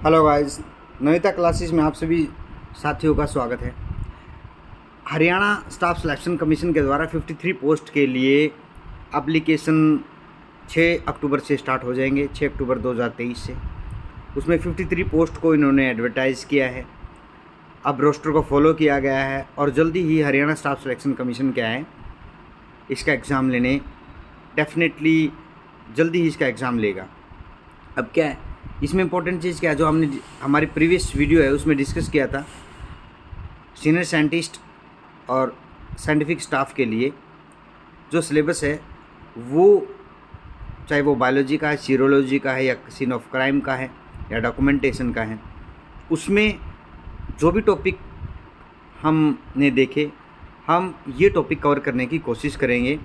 Hello guys, Navita classes में आप सभी साथियों का स्वागत है। हरियाणा स्टाफ सिलेक्शन कमीशन के द्वारा 53 पोस्ट के लिए एप्लीकेशन 6 अक्टूबर से स्टार्ट हो जाएंगे, 6 अक्टूबर 2023 से। उसमें 53 पोस्ट को इन्होंने एडवर्टाइज़ किया है। अब रोस्टर को फॉलो किया गया है और जल्दी ही हरियाणा स्टाफ सिलेक्शन कमीशन क्या है, इसका एग्ज़ाम लेने डेफिनेटली जल्दी ही इसका एग्ज़ाम लेगा। अब क्या है इसमें इम्पोर्टेंट चीज़ क्या है, जो हमने हमारी प्रीवियस वीडियो है उसमें डिस्कस किया था, सीनियर साइंटिस्ट और साइंटिफिक स्टाफ के लिए जो सिलेबस है वो चाहे वो बायोलॉजी का है, सीरोलॉजी का है, या सीन ऑफ क्राइम का है, या डॉक्यूमेंटेशन का है, उसमें जो भी टॉपिक हमने देखे हम ये टॉपिक कवर करने की कोशिश करेंगे,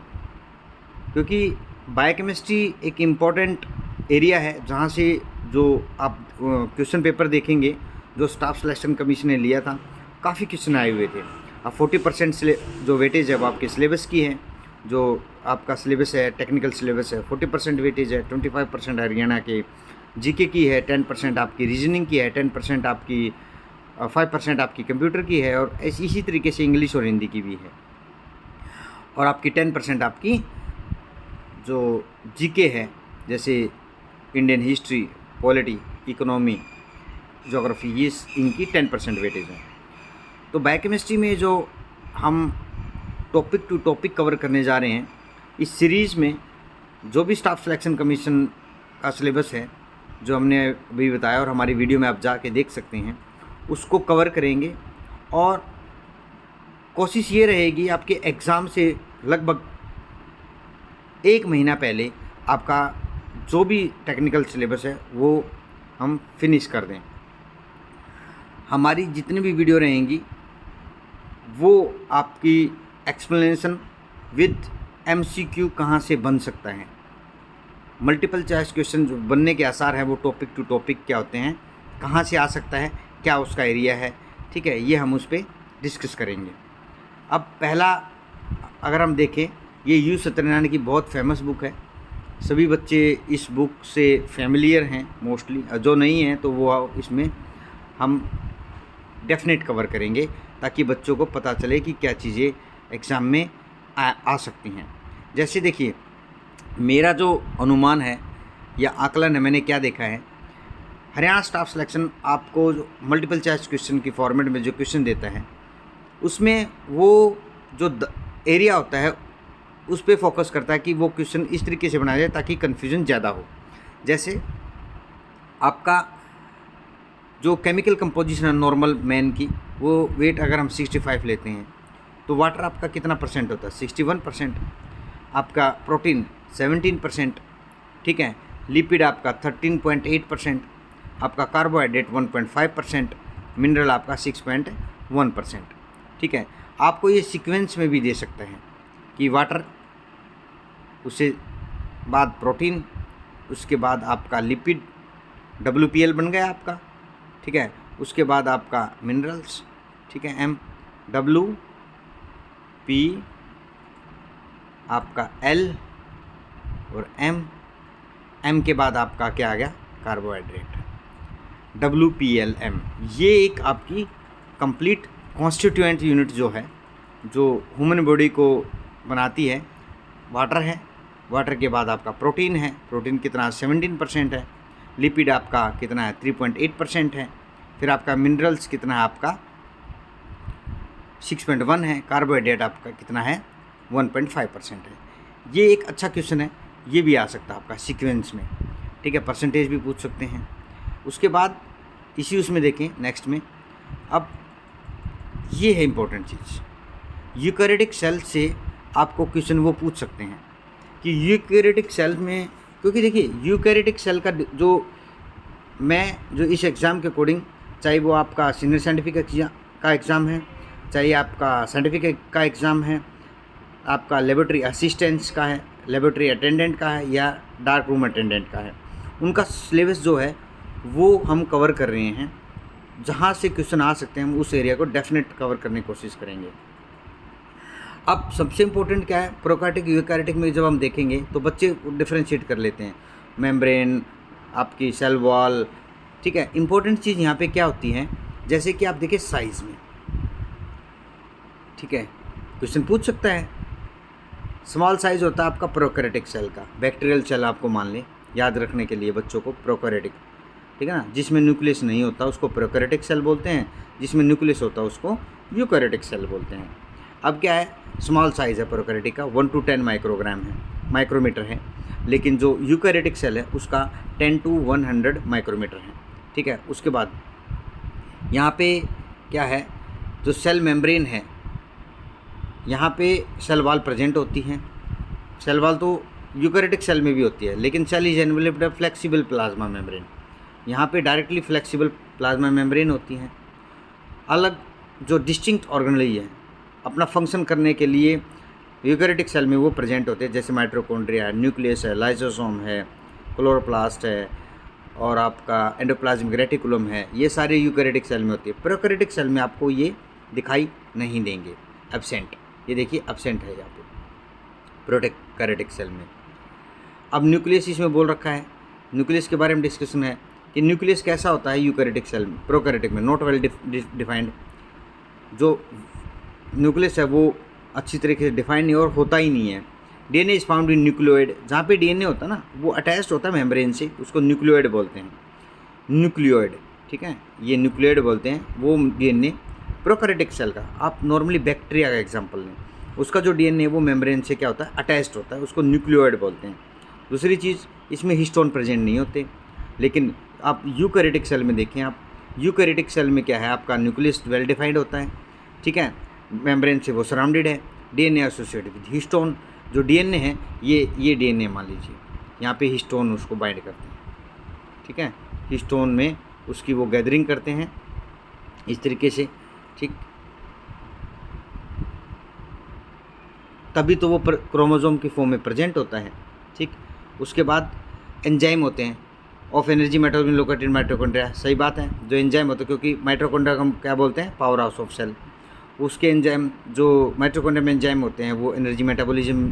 क्योंकि बायोकेमिस्ट्री एक इम्पॉर्टेंट एरिया है जहाँ से जो आप क्वेश्चन पेपर देखेंगे जो स्टाफ सिलेक्शन कमीशन ने लिया था, काफ़ी क्वेश्चन आए हुए थे। अब 40% जो वेटेज है वो आपके सिलेबस की है, जो आपका सिलेबस है टेक्निकल सिलेबस है 40% वेटेज है, 25% हरियाणा के जीके की है, 10% आपकी रीजनिंग की है, 10% आपकी 5% आपकी कंप्यूटर की है, और इसी तरीके से इंग्लिश और हिंदी की भी है, और आपकी 10% आपकी जो जीके है, जैसे Indian history, polity, economy, geography, ये इनकी 10% वेटेज है। तो बायोकेमिस्ट्री में जो हम टॉपिक टू टॉपिक कवर करने जा रहे हैं इस सीरीज़ में, जो भी स्टाफ सिलेक्शन कमीशन का सिलेबस है जो हमने अभी बताया और हमारी वीडियो में आप जाके देख सकते हैं, उसको कवर करेंगे। और कोशिश ये रहेगी आपके एग्ज़ाम से लगभग 1 महीना पहले आपका जो भी टेक्निकल सिलेबस है वो हम फिनिश कर दें। हमारी जितनी भी वीडियो रहेंगी वो आपकी एक्सप्लेनेशन विद MCQ कहाँ से बन सकता है, मल्टीपल चॉइस क्वेश्चन जो बनने के आसार हैं वो टॉपिक टू टॉपिक क्या होते हैं, कहाँ से आ सकता है, क्या उसका एरिया है, ठीक है, ये हम उस पर डिस्कस करेंगे। अब पहला अगर हम देखें, ये यू सत्यनारायण की बहुत फेमस बुक है, सभी बच्चे इस बुक से फैमिलियर हैं मोस्टली, जो नहीं हैं तो वो इसमें हम डेफिनेट कवर करेंगे ताकि बच्चों को पता चले कि क्या चीज़ें एग्ज़ाम में आ सकती हैं। जैसे देखिए, मेरा जो अनुमान है या आकलन है, मैंने क्या देखा है, हरियाणा स्टाफ सिलेक्शन आपको जो मल्टीपल चॉइस क्वेश्चन की फॉर्मेट में जो क्वेश्चन देता है उसमें वो जो एरिया होता है उस पर फोकस करता है कि वो क्वेश्चन इस तरीके से बनाया जाए ताकि कन्फ्यूजन ज़्यादा हो। जैसे आपका जो केमिकल कंपोजिशन है नॉर्मल मैन की, वो वेट अगर हम 65 लेते हैं तो वाटर आपका कितना परसेंट होता है, 61%, आपका प्रोटीन 17%, ठीक है, लिपिड आपका 13.8%, आपका कार्बोहाइड्रेट 1.5%, मिनरल आपका 6.1%, ठीक है। आपको ये सीक्वेंस में भी दे सकते हैं कि वाटर, उससे बाद प्रोटीन, उसके बाद आपका लिपिड WPL बन गया आपका, ठीक है, उसके बाद आपका मिनरल्स, ठीक है, MWP, आपका L और M के बाद आपका क्या आ गया, कार्बोहाइड्रेट, WPLM। ये एक आपकी कंप्लीट कॉन्स्टिट्यूएंट यूनिट जो है जो ह्यूमन बॉडी को बनाती है, वाटर है, वाटर के बाद आपका प्रोटीन है, प्रोटीन कितना 17% है, लिपिड आपका कितना है 3.8% है, फिर आपका मिनरल्स कितना है आपका 6.1 है, कार्बोहाइड्रेट आपका कितना है 1.5% है। ये एक अच्छा क्वेश्चन है, ये भी आ सकता है आपका सीक्वेंस में, ठीक है, परसेंटेज भी पूछ सकते हैं। उसके बाद इसी उसमें देखें नेक्स्ट में, अब ये है इम्पोर्टेंट चीज़, यूकैरियोटिक सेल से आपको क्वेश्चन वो पूछ सकते हैं कि यूकैरियोटिक सेल में, क्योंकि देखिए यूकैरियोटिक सेल का जो इस एग्ज़ाम के अकॉर्डिंग, चाहे वो आपका सीनियर साइंटिफिक का एग्ज़ाम है, चाहे आपका साइंटिफिक का एग्ज़ाम है, आपका लेबोरेटरी असिस्टेंट्स का है, लेबोरेटरी अटेंडेंट का है, या डार्क रूम अटेंडेंट का है, उनका सिलेबस जो है वो हम कवर कर रहे हैं। जहाँ से क्वेश्चन आ सकते हैं हम उस एरिया को डेफिनेट कवर करने की कोशिश करेंगे। अब सबसे इम्पोर्टेंट क्या है, प्रोकैरियोटिक यूकैरियोटिक में जब हम देखेंगे तो बच्चे डिफ्रेंशिएट कर लेते हैं, मेम्ब्रेन, आपकी सेल वॉल, ठीक है। इंपॉर्टेंट चीज़ यहाँ पे क्या होती है, जैसे कि आप देखिए साइज़ में, ठीक है, क्वेश्चन पूछ सकता है। स्मॉल साइज़ होता है आपका प्रोकैरियोटिक सेल का, बैक्टीरियल सेल आपको मान लें, याद रखने के लिए बच्चों को प्रोकैरियोटिक, ठीक है ना। जिसमें न्यूक्लियस नहीं होता उसको प्रोकैरियोटिक सेल बोलते हैं, जिसमें न्यूक्लियस होता है उसको यूकैरियोटिक सेल बोलते हैं। अब क्या है, स्मॉल साइज़ है प्रोकैरियोटिक का, 1 to 10 माइक्रोग्राम है, माइक्रोमीटर है, लेकिन जो यूकैरियोटिक सेल है उसका 10 to 100 माइक्रोमीटर है, ठीक है। उसके बाद यहाँ पे क्या है, जो सेल मेम्ब्रेन है, यहाँ पे सेल वॉल प्रेजेंट होती हैं। सेल वॉल तो यूकैरियोटिक सेल में भी होती है, लेकिन cell is enveloped by flexible plasma membrane, यहाँ पे डायरेक्टली फ्लेक्सिबल प्लाज्मा मेम्ब्रेन होती हैं। अलग जो डिस्टिंक्ट ऑर्गेनेली है अपना फंक्शन करने के लिए यूकैरियोटिक सेल में वो प्रेजेंट होते हैं, जैसे माइटोकॉन्ड्रिया है, न्यूक्लियस है, लाइसोसोम है, क्लोरोप्लास्ट है और आपका एंडोप्लाज्मिक रेटिकुलम है, ये सारे यूकैरियोटिक सेल में होती है। प्रोकैरियोटिक सेल में आपको ये दिखाई नहीं देंगे, एब्सेंट, ये देखिए एब्सेंट है यहाँ पे प्रोकैरियोटिक सेल में। अब न्यूक्लियस इसमें बोल रखा है, न्यूक्लियस के बारे में डिस्कशन है कि न्यूक्लियस कैसा होता है यूकैरियोटिक सेल में, प्रोकैरियोटिक में नॉट वेल डिफाइंड। जो न्यूक्लियस है वो अच्छी तरीके से डिफाइन नहीं और होता ही नहीं है। DNA is found in nucleoid, जहाँ पे डीएनए होता है ना वो अटैच्ड होता है मेम्ब्रेन से, उसको न्यूक्लियोइड बोलते हैं, न्यूक्लियोइड, ठीक है, ये न्यूक्लियोइड बोलते हैं वो डीएनए प्रोकैरियोटिक सेल का। आप नॉर्मली बैक्टीरिया का एग्जांपल लें, उसका जो डीएनए वो मेम्ब्रेन से क्या होता है, अटैच्ड होता है, उसको न्यूक्लियोइड बोलते हैं। दूसरी चीज़, इसमें हिस्टोन प्रेजेंट नहीं होते, लेकिन आप यूकैरियोटिक सेल में देखें, आप यूकैरियोटिक सेल में क्या है, आपका न्यूक्लियस वेल डिफाइंड होता है, ठीक है, मेम्ब्रेन से वो सराउंडेड है, डीएनए एसोसिएटेड विद हिस्टोन। जो डीएनए है ये डीएनए मान लीजिए, यहाँ पे हिस्टोन उसको बाइंड करते हैं, ठीक है, हिस्टोन में उसकी वो गैदरिंग करते हैं इस तरीके से, ठीक, तभी तो वो क्रोमोसोम की फॉर्म में प्रेजेंट होता है, ठीक। उसके बाद एंजाइम होते हैं of energy metabolism located in mitochondria, सही बात है, जो एंजाइम होते हैं, क्योंकि माइटोकॉन्ड्रिया को हम क्या बोलते हैं, पावर हाउस ऑफ सेल, उसके एंजाइम जो माइटोकॉन्ड्रिया में एंजाइम होते हैं वो एनर्जी मेटाबॉलिज्म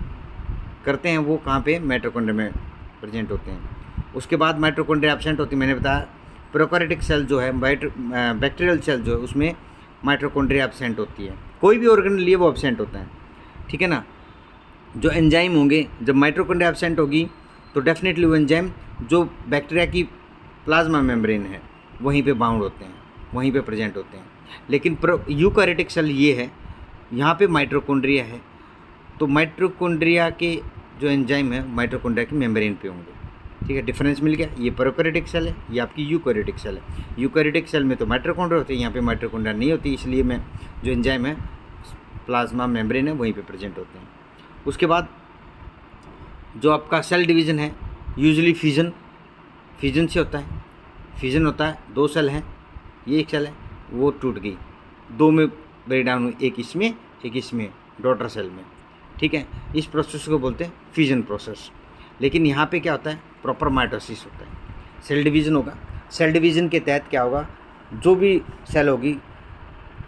करते हैं, वो कहाँ पे, माइटोकॉन्ड्रिया में प्रेजेंट होते हैं। उसके बाद माइटोकॉन्ड्रिया एब्सेंट होती है, मैंने बताया प्रोकैरियोटिक सेल जो है, बैक्टीरियल सेल जो है उसमें माइटोकॉन्ड्रिया एब्सेंट होती है, कोई भी ऑर्गन लिए वो एब्सेंट होता है, ठीक है ना। जो एंजाइम होंगे, जब माइटोकॉन्ड्रिया एब्सेंट होगी तो डेफिनेटली वो एंजाइम जो बैक्टीरिया की प्लाज्मा मेम्ब्रेन है वहीं पे बाउंड होते हैं, वहीं पे प्रेजेंट होते हैं। लेकिन यूकैरियोटिक सेल ये है, यहाँ पे माइटोकॉन्ड्रिया है, तो माइटोकॉन्ड्रिया के जो एंजाइम है माइटोकॉन्ड्रिया की मेम्ब्रेन पे होंगे, ठीक है, डिफरेंस मिल गया। ये प्रोकैरियोटिक सेल है, ये आपकी यूकैरियोटिक सेल है। यूकैरियोटिक सेल में तो माइटोकॉन्ड्रिया होते हैं, यहाँ पे माइटोकॉन्ड्रिया नहीं होती, इसलिए मैं जो एंजाइम है प्लाज्मा मेम्ब्रेन है वहीं पे प्रेजेंट होते हैं। उसके बाद जो आपका सेल डिवीज़न है, यूजुअली फिजन से होता है, फिजन होता है, 2 सेल हैं, ये एक सेल है वो टूट गई, 2 में ब्रेक डाउन हुई, एक इसमें डॉटर सेल में, ठीक है, इस प्रोसेस को बोलते हैं फिजन प्रोसेस। लेकिन यहाँ पे क्या होता है, प्रॉपर माइटोसिस होता है, सेल डिवीज़न होगा। सेल डिवीज़न के तहत क्या होगा, जो भी सेल होगी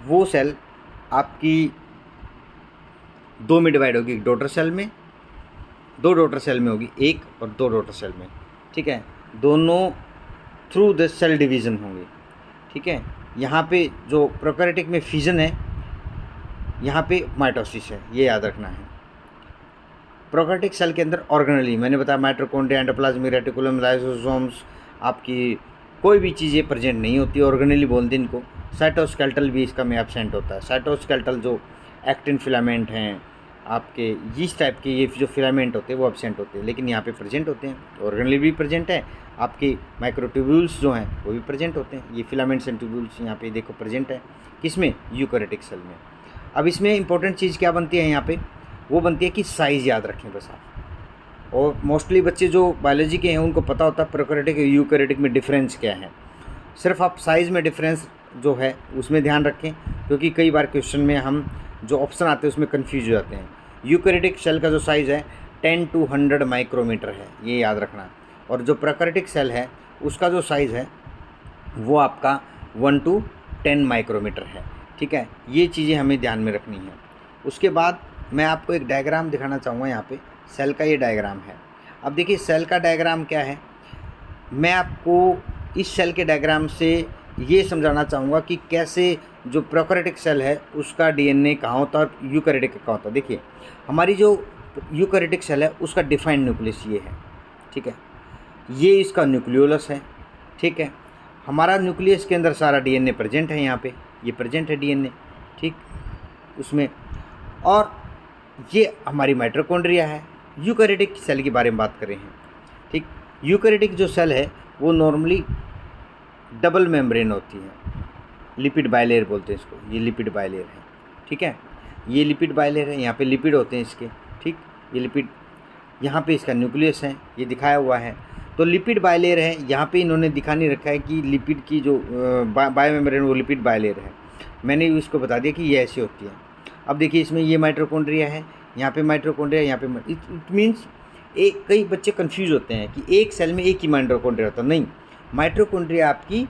वो सेल आपकी 2 में डिवाइड होगी, डॉटर सेल में, 2 डॉटर सेल में होगी, 1 और 2 डॉटर सेल में, ठीक है, दोनों थ्रू द सेल डिवीज़न होंगे, ठीक है। यहाँ पे जो प्रोकैरियोटिक में फिजन है, यहाँ पे माइटोसिस है, ये याद रखना है। प्रोकैरियोटिक सेल के अंदर ऑर्गेनेली मैंने बताया माइटोकॉन्ड्रिया, एंडोप्लाज्मिक रेटिकुलम, लाइसोसोम्स, आपकी कोई भी चीज़ें प्रेजेंट नहीं होती, ऑर्गेनेली बोलते हैं इनको। साइटोस्केलेटल भी इसका में एब्सेंट होता है। साइटोस्केलेटल जो एक्टिन फिलामेंट हैं आपके, इस टाइप के ये जो फिलामेंट होते हैं वो एब्सेंट होते हैं, लेकिन यहाँ पे प्रेजेंट होते हैं, ऑर्गेनेली भी प्रेजेंट है, आपकी माइक्रोट्यूब्यूल्स जो हैं वो भी प्रेजेंट होते हैं। ये फिलामेंट्स एंड ट्यूब्यूल्स यहाँ पे देखो प्रेजेंट है, किसमें, यूकैरियोटिक सेल में। अब इसमें इंपॉर्टेंट चीज़ क्या बनती है यहाँ पे, वो बनती है कि साइज़ याद रखें बस आप। और मोस्टली बच्चे जो बायोलॉजी के हैं उनको पता होता है प्रोकैरियोटिक और यूकैरियोटिक में डिफरेंस क्या है, सिर्फ आप साइज़ में डिफरेंस जो है उसमें ध्यान रखें, क्योंकि कई बार क्वेश्चन में हम जो ऑप्शन आते हैं उसमें कन्फ्यूज हो जाते हैं। यूकैरियोटिक सेल का जो साइज़ है 10 to 100 माइक्रोमीटर है, ये याद रखना। और जो प्रोकैरियोटिक सेल है उसका जो साइज़ है वो आपका 1 to 10 माइक्रोमीटर है, ठीक है, ये चीज़ें हमें ध्यान में रखनी है। उसके बाद मैं आपको एक डायग्राम दिखाना चाहूँगा, यहाँ पे सेल का ये डायग्राम है। अब देखिए सेल का डायग्राम क्या है, मैं आपको इस सेल के डायग्राम से ये समझाना चाहूँगा कि कैसे जो प्रोकैरियोटिक सेल है उसका डीएनए कहाँ होता है और यूकैरियोटिक का कहाँ होता है। देखिए, हमारी जो यूकैरियोटिक सेल है उसका डिफाइंड न्यूक्लियस ये है, ठीक है, ये इसका न्यूक्लियोलस है, ठीक है। हमारा न्यूक्लियस के अंदर सारा डीएनए प्रेजेंट है, यहाँ पे ये प्रेजेंट है डीएनए, ठीक, उसमें। और ये हमारी माइटोकॉन्ड्रिया है। यूकैरियोटिक सेल के बारे में बात कर रहे हैं, ठीक। यूकैरियोटिक जो सेल है वो नॉर्मली डबल मेम्ब्रेन होती है, लिपिड बाइलेयर बोलते हैं इसको, ये लिपिड बाइलेयर है, ठीक है। ये लिपिड बाइलेयर है, यहाँ पे लिपिड होते हैं इसके, ठीक। ये लिपिड, यहाँ पे इसका न्यूक्लियस है, ये दिखाया हुआ है। तो लिपिड बाइलेयर है, यहाँ पे इन्होंने दिखा नहीं रखा है कि लिपिड की जो बायो मेम्ब्रेन वो लिपिड बाइलेयर है, मैंने इसको बता दिया कि ये ऐसी होती है। अब देखिए, इसमें ये माइटोकॉन्ड्रिया है, यहाँ पे माइटोकॉन्ड्रिया, यहाँ पे इट मीन्स एक, कई बच्चे कंफ्यूज होते हैं कि एक सेल में एक ही माइटोकॉन्ड्रिया होता है। नहीं, माइटोकॉन्ड्रिया आपकी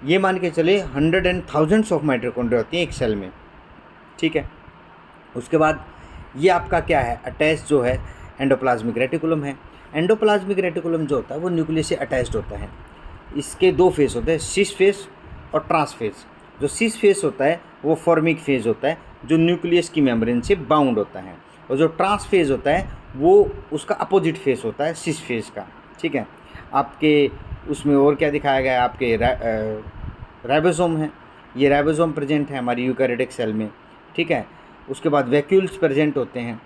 ये मान के चले 100 and thousands ऑफ माइटोकॉन्ड्रिया होती हैं एक सेल में, ठीक है। उसके बाद ये आपका क्या है, अटैच जो है एंडोप्लाज्मिक रेटिकुलम है। एंडोप्लाज्मिक रेटिकुलम जो होता है वो न्यूक्लियस से अटैच्ड होता है। इसके दो फेस होते हैं, सिस फेस और ट्रांस फेस। जो सिस फेस होता है वो फॉर्मिक फेज होता है, जो न्यूक्लियस की मेम्ब्रेन से बाउंड होता है, और जो ट्रांस फेज होता है वो उसका अपोजिट फेस होता है सिस फेस का, ठीक है। आपके उसमें और क्या दिखाया गया है, आपके राइबोसोम है, ये राइबोसोम प्रेजेंट है हमारी यूकैरियोटिक सेल में, ठीक है। उसके बाद वैक्यूल्स प्रेजेंट होते हैं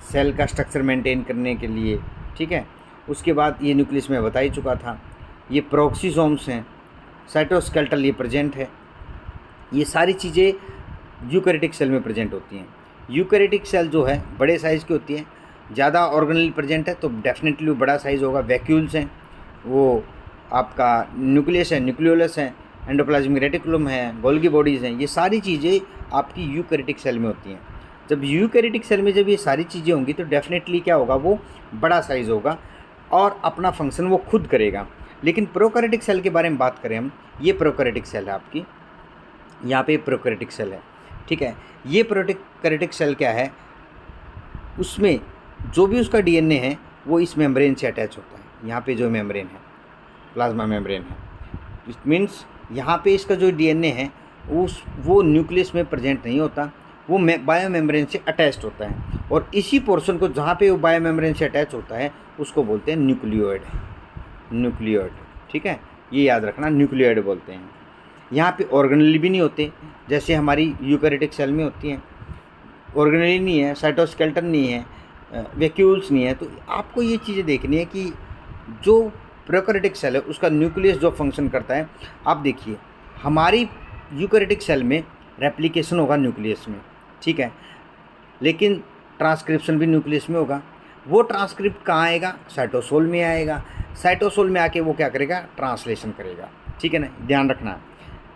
सेल का स्ट्रक्चर मेंटेन करने के लिए, ठीक है। उसके बाद ये न्यूक्लियस में बता ही चुका था, ये प्रोक्सीसोम्स हैं, साइटोस्केलेटल ये प्रेजेंट है। ये सारी चीज़ें यूकैरियोटिक सेल में प्रेजेंट होती हैं। यूकैरियोटिक सेल जो है बड़े साइज़ की होती है, ज़्यादा ऑर्गेनेल प्रेजेंट है तो डेफिनेटली बड़ा साइज़ होगा। वैक्यूल्स हैं, वो आपका न्यूक्लियस है, न्यूक्लियोलस है, एंडोप्लाज्मिक रेटिकुलम है, गोल्गी बॉडीज़ हैं, ये सारी चीज़ें आपकी यूकैरियोटिक सेल में होती हैं। जब यूकैरियोटिक सेल में जब ये सारी चीज़ें होंगी तो डेफिनेटली क्या होगा, वो बड़ा साइज़ होगा और अपना फंक्शन वो खुद करेगा। लेकिन प्रोकैरियोटिक सेल के बारे में बात करें हम, ये प्रोकैरियोटिक सेल है आपकी, यहाँ पे प्रोकैरियोटिक सेल है, ठीक है। ये प्रोकैरियोटिक सेल क्या है, उसमें जो भी उसका डीएनए है वो इस मेम्ब्रेन से अटैच होता है। यहाँ पे जो मेम्ब्रेन है, प्लाज्मा मेम्ब्रेन है, इट मीन्स यहाँ पे इसका जो डीएनए है वो न्यूक्लियस में प्रेजेंट नहीं होता, वो बायो मेम्ब्रेन से अटैच्ड होता है। और इसी पोर्शन को जहाँ पे वो बायो मेम्ब्रेन से अटैच होता है उसको बोलते हैं न्यूक्लियोइड, न्यूक्लियोइड, ठीक है, ये याद रखना, न्यूक्लियोइड बोलते हैं। यहाँ पे ऑर्गेनेल भी नहीं होते जैसे हमारी यूकैरियोटिक सेल में होती हैं, ऑर्गेनेल नहीं है, साइटोस्केलेटन नहीं है, वैक्यूल्स नहीं है। तो आपको ये चीज़ें देखनी है कि जो प्रोकैरियोटिक सेल है उसका न्यूक्लियस जो फंक्शन करता है। आप देखिए, हमारी यूकैरियोटिक सेल में रेप्लिकेशन होगा न्यूक्लियस में, ठीक है, लेकिन ट्रांसक्रिप्शन भी न्यूक्लियस में होगा। वो ट्रांसक्रिप्ट कहाँ आएगा, साइटोसोल में आएगा। साइटोसोल में आके वो क्या करेगा, ट्रांसलेशन करेगा, ठीक है ना, ध्यान रखना।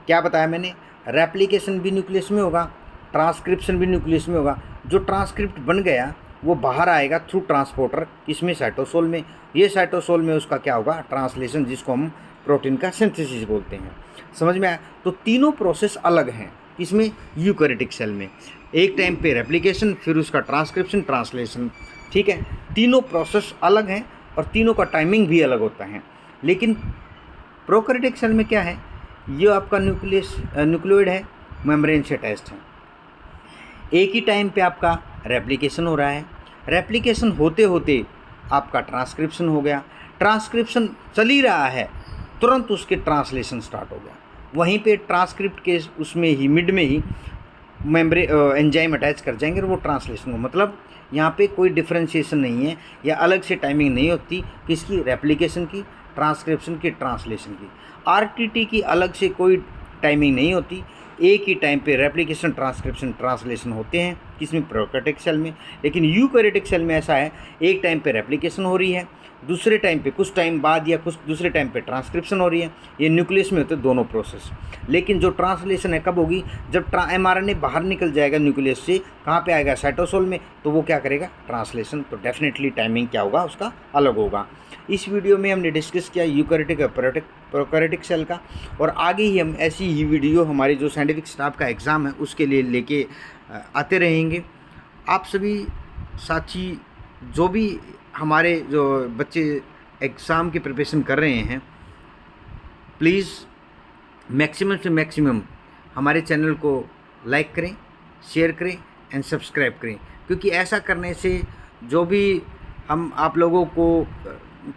क्या बताया मैंने, रेप्लिकेशन भी न्यूक्लियस में होगा, ट्रांसक्रिप्शन भी न्यूक्लियस में होगा। जो ट्रांसक्रिप्ट बन गया वो बाहर आएगा थ्रू ट्रांसपोर्टर, इसमें साइटोसोल में। ये साइटोसोल में उसका क्या होगा, ट्रांसलेशन, जिसको हम प्रोटीन का सिंथेसिस बोलते हैं। समझ में आया? तो तीनों प्रोसेस अलग हैं इसमें यूकैरियोटिक सेल में, एक टाइम पे रेप्लिकेशन, फिर उसका ट्रांसक्रिप्शन, ट्रांसलेशन, ठीक है। तीनों प्रोसेस अलग हैं और तीनों का टाइमिंग भी अलग होता है। लेकिन प्रोकैरियोटिक सेल में क्या है, ये आपका न्यूक्लियोइड है, मेम्ब्रेन से अटैच्ड है। एक ही टाइम पे आपका रेप्लिकेशन हो रहा है, रेप्लिकेशन होते होते आपका ट्रांसक्रिप्शन हो गया, ट्रांसक्रिप्शन चल ही रहा है, तुरंत उसके ट्रांसलेशन स्टार्ट हो गया। वहीं पे ट्रांसक्रिप्ट के उसमें ही मिड में ही एंजाइम अटैच कर जाएंगे और वो ट्रांसलेशन हो। मतलब यहाँ पे कोई डिफरेंशिएशन नहीं है या अलग से टाइमिंग नहीं होती किसकी, रेप्लिकेशन की, ट्रांसक्रिप्शन की, ट्रांसलेशन की। आरटीटी की अलग से कोई टाइमिंग नहीं होती, एक ही टाइम पे रेप्लिकेशन, ट्रांसक्रिप्शन, ट्रांसलेशन होते हैं किसमें, प्रोकैरियोटिक सेल में। लेकिन यूकैरियोटिक सेल में ऐसा है, एक टाइम पे रेप्लिकेशन हो रही है, दूसरे टाइम पे कुछ टाइम बाद या कुछ दूसरे टाइम पे ट्रांसक्रिप्शन हो रही है। ये न्यूक्लियस में होते हैं दोनों प्रोसेस। लेकिन जो ट्रांसलेशन है कब होगी, जब एमआरएनए बाहर निकल जाएगा न्यूक्लियस से, कहाँ पे आएगा, साइटोसोल में, तो वो क्या करेगा, ट्रांसलेशन। तो डेफिनेटली टाइमिंग क्या होगा उसका, अलग होगा। इस वीडियो में हमने डिस्कस किया यूकैरियोटिक और प्रोकैरियोटिक सेल का, और आगे ही हम ऐसी ही वीडियो हमारी जो साइंटिफिक स्टाफ का एग्ज़ाम है उसके लिए लेके आते रहेंगे। आप सभी साथी जो भी हमारे जो बच्चे एग्ज़ाम की प्रिपरेशन कर रहे हैं, प्लीज़ मैक्सिमम से मैक्सिमम हमारे चैनल को लाइक करें, शेयर करें एंड सब्सक्राइब करें, क्योंकि ऐसा करने से जो भी हम आप लोगों को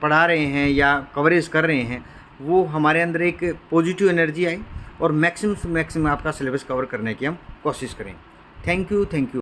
पढ़ा रहे हैं या कवरेज कर रहे हैं वो हमारे अंदर एक पॉजिटिव एनर्जी आए और मैक्सिमम से मैक्सिमम आपका सिलेबस कवर करने की हम कोशिश करें। Thank you.